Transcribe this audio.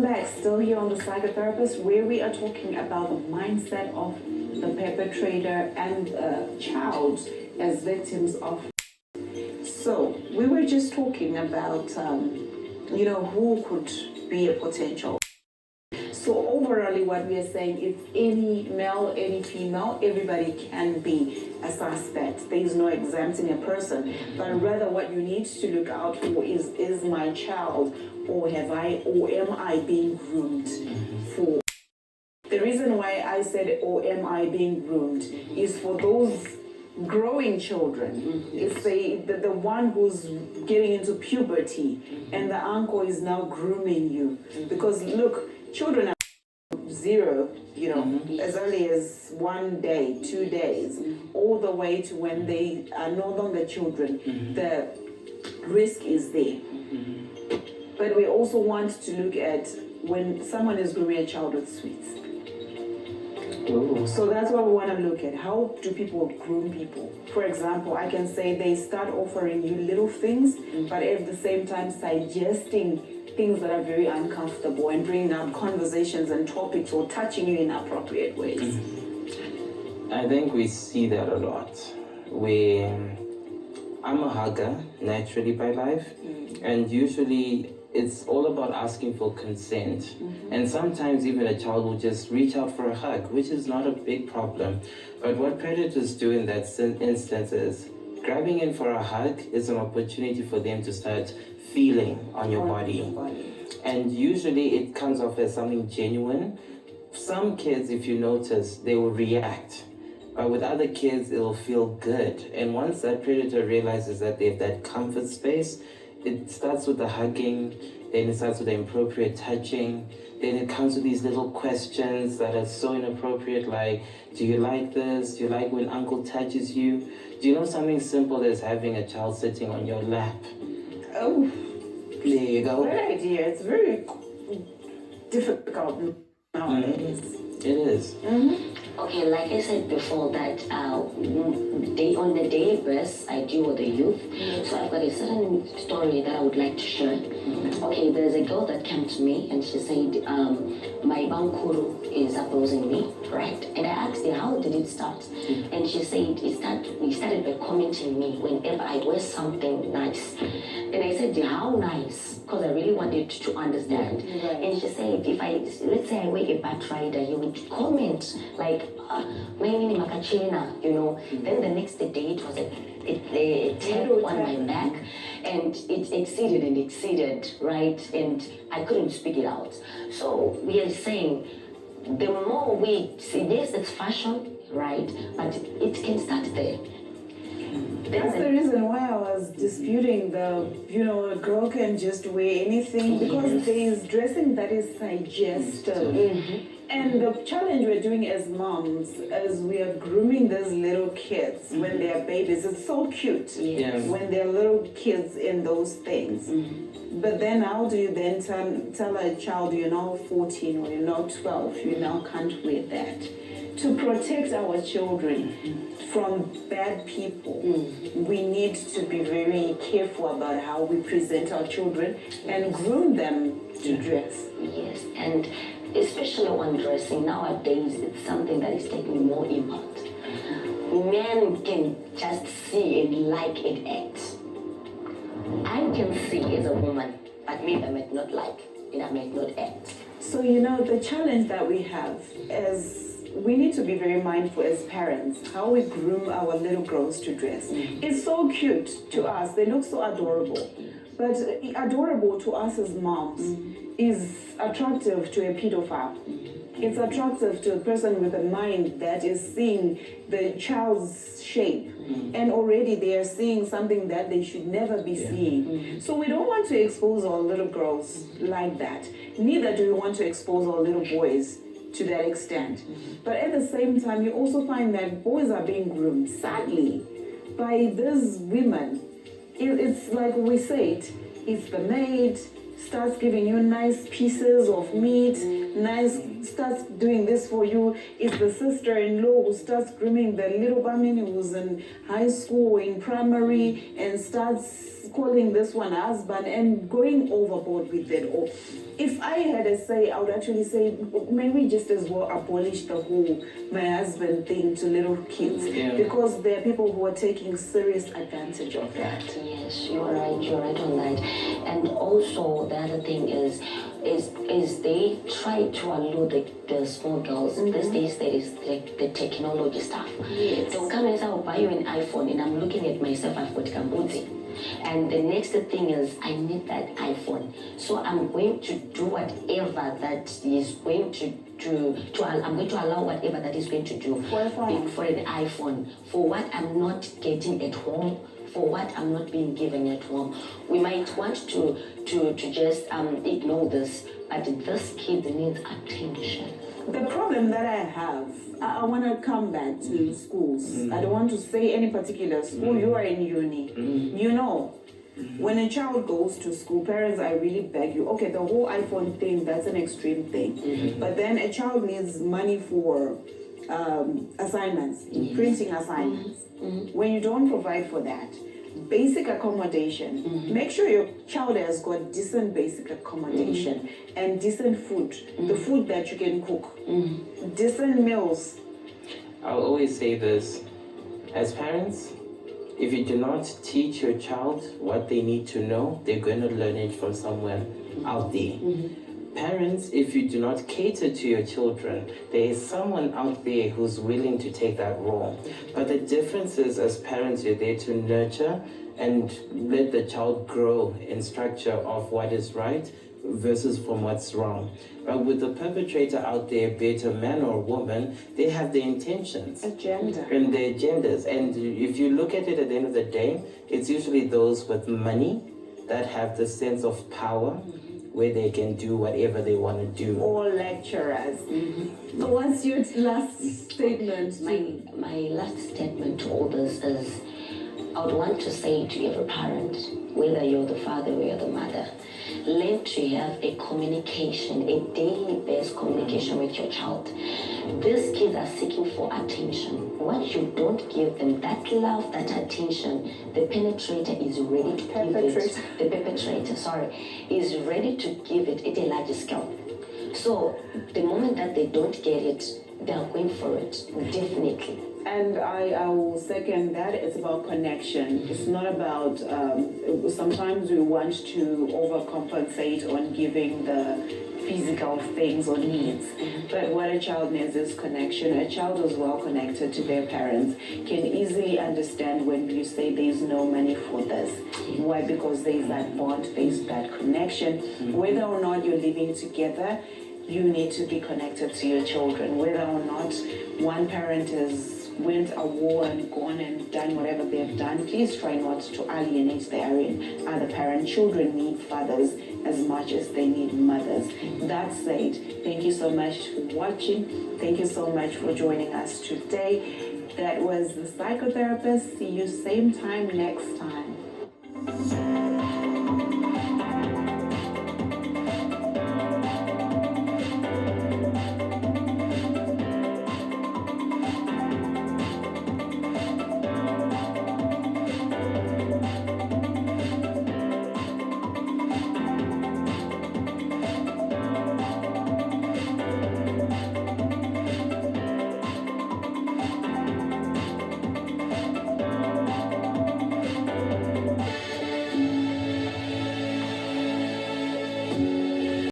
Welcome back. Still here on the Psychotherapist, where we are talking about the mindset of the perpetrator and the child as victims of. So we were just talking about, who could be a potential. So overall, what we are saying is any male, any female, everybody can be a suspect. There is no exempting a person, but rather what you need to look out for is my child, or am I being groomed for? The reason why I said, or am I being groomed, is for those growing children. It's the one who's getting into puberty, and the uncle is now grooming you. Because look, children are 0, as early as 1 day, 2 days, all the way to when they are no longer children. The risk is there. But we also want to look at when someone is grooming a child with sweets. So that's what we want to look at. How do people groom people? For example, I can say they start offering you little things, but at the same time suggesting things that are very uncomfortable and bringing up conversations and topics or touching you in appropriate ways. I think we see that a lot. I'm a hugger naturally by life, and usually it's all about asking for consent. And sometimes even a child will just reach out for a hug, which is not a big problem. But what predators do in that instance is grabbing in for a hug is an opportunity for them to start feeling on your body. And usually it comes off as something genuine. Some kids, if you notice, they will react. But with other kids, it'll feel good. And once that predator realizes that they have that comfort space, it starts with the hugging, then it starts with the appropriate touching, then it comes with these little questions that are so inappropriate, like, do you like this? Do you like when uncle touches you? Do you know something simple as having a child sitting on your lap? Oh, there you go. Great idea. It's very difficult nowadays. It is. Okay, like I said before, that on the daily basis, I deal with the youth. So I've got a certain story that I would like to share. Okay, there's a girl that came to me and she said, my bankuru is abusing me, right? And I asked her, how did it start? And she said, he started by commenting me whenever I wear something nice. And I said, how nice? Because I really wanted to understand. And she said, let's say I wear a bat rider, he would comment like, my name is Makachena, Then the next day it was a tap on my back, and it exceeded, right? And I couldn't speak it out. So we are saying, the more we see, yes, it's fashion, right? But it can start there. That's the reason why I was disputing a girl can just wear anything, because there is dressing that is suggestive. And the challenge we're doing as moms, as we are grooming those little kids when they are babies, it's so cute when they're little kids in those things. But then how do you then tell a child you're now 14 or you're now 12, you now can't wear that? To protect our children from bad people, we need to be very careful about how we present our children and groom them to dress. Yes, and especially when dressing nowadays, it's something that is taking more impact. Men can just see and like it act. I can see as a woman, but maybe I might not like it, I might not act. So the challenge that we have is we need to be very mindful as parents how we groom our little girls to dress. It's so cute to us, they look so adorable. But adorable to us as moms is attractive to a pedophile. It's attractive to a person with a mind that is seeing the child's shape. And already they are seeing something that they should never be seeing. So we don't want to expose our little girls like that. Neither do we want to expose our little boys to that extent. But at the same time, you also find that boys are being groomed, sadly, by these women. It's like we said, it's the maid, starts giving you nice pieces of meat, nice starts doing this for you. It's the sister-in-law who starts grooming the little bamini who's in high school, in primary, and starts calling this one husband and going overboard with it. Or if I had a say, I would actually say maybe just as well abolish the whole my husband thing to little kids, because there are people who are taking serious advantage of that. Yes, you're right on that. And also the other thing is they try to allow the small girls. These days there is the technology stuff. Yes. They'll come and say, I'll buy you an iPhone, and I'm looking at myself, I've got Kambuzi. And the next thing is, I need that iPhone. So I'm going to do whatever that is going I'm going to allow whatever that is going to do For an iPhone, for what I'm not getting at home, for what I'm not being given at home. We might want to just ignore this, but this kid needs attention. The problem that I have, I want to come back to schools. I don't want to say any particular school. You are in uni. You know, when a child goes to school, parents, I really beg you, okay, the whole iPhone thing, that's an extreme thing. But then a child needs money for assignments, printing assignments. When you don't provide for that, basic accommodation, make sure your child has got decent basic accommodation and decent food, the food that you can cook, decent meals. I'll always say this, as parents, if you do not teach your child what they need to know, they're going to learn it from somewhere out there. Parents, if you do not cater to your children, there is someone out there who's willing to take that role. But the difference is, as parents, you're there to nurture and let the child grow in structure of what is right versus from what's wrong. But with the perpetrator out there, be it a man or a woman, they have their intentions. Agenda. And their agendas. And if you look at it at the end of the day, it's usually those with money that have the sense of power, where they can do whatever they want to do. Or lecturers. So what's your last statement? My last statement to all this is, I would want to say to every parent, whether you're the father or you're the mother, learn to have a communication, a daily based communication with your child. These kids are seeking for attention. What you don't give them, that love, that attention, the perpetrator is ready to give it. The perpetrator, is ready to give it at a larger scale. So the moment that they don't get it, they are going for it, definitely. And I will second that. It's about connection. It's not about, sometimes we want to overcompensate on giving the physical things or needs. But what a child needs is connection. A child who's well connected to their parents can easily understand when you say there's no money for this. Why? Because there's that bond, there's that connection. Whether or not you're living together, you need to be connected to your children. Whether or not one parent has went a war and gone and done whatever they've done, please try not to alienate the other parent. Children need fathers as much as they need mothers. That said, thank you so much for watching. Thank you so much for joining us today. That was the Psychotherapist. See you same time next time.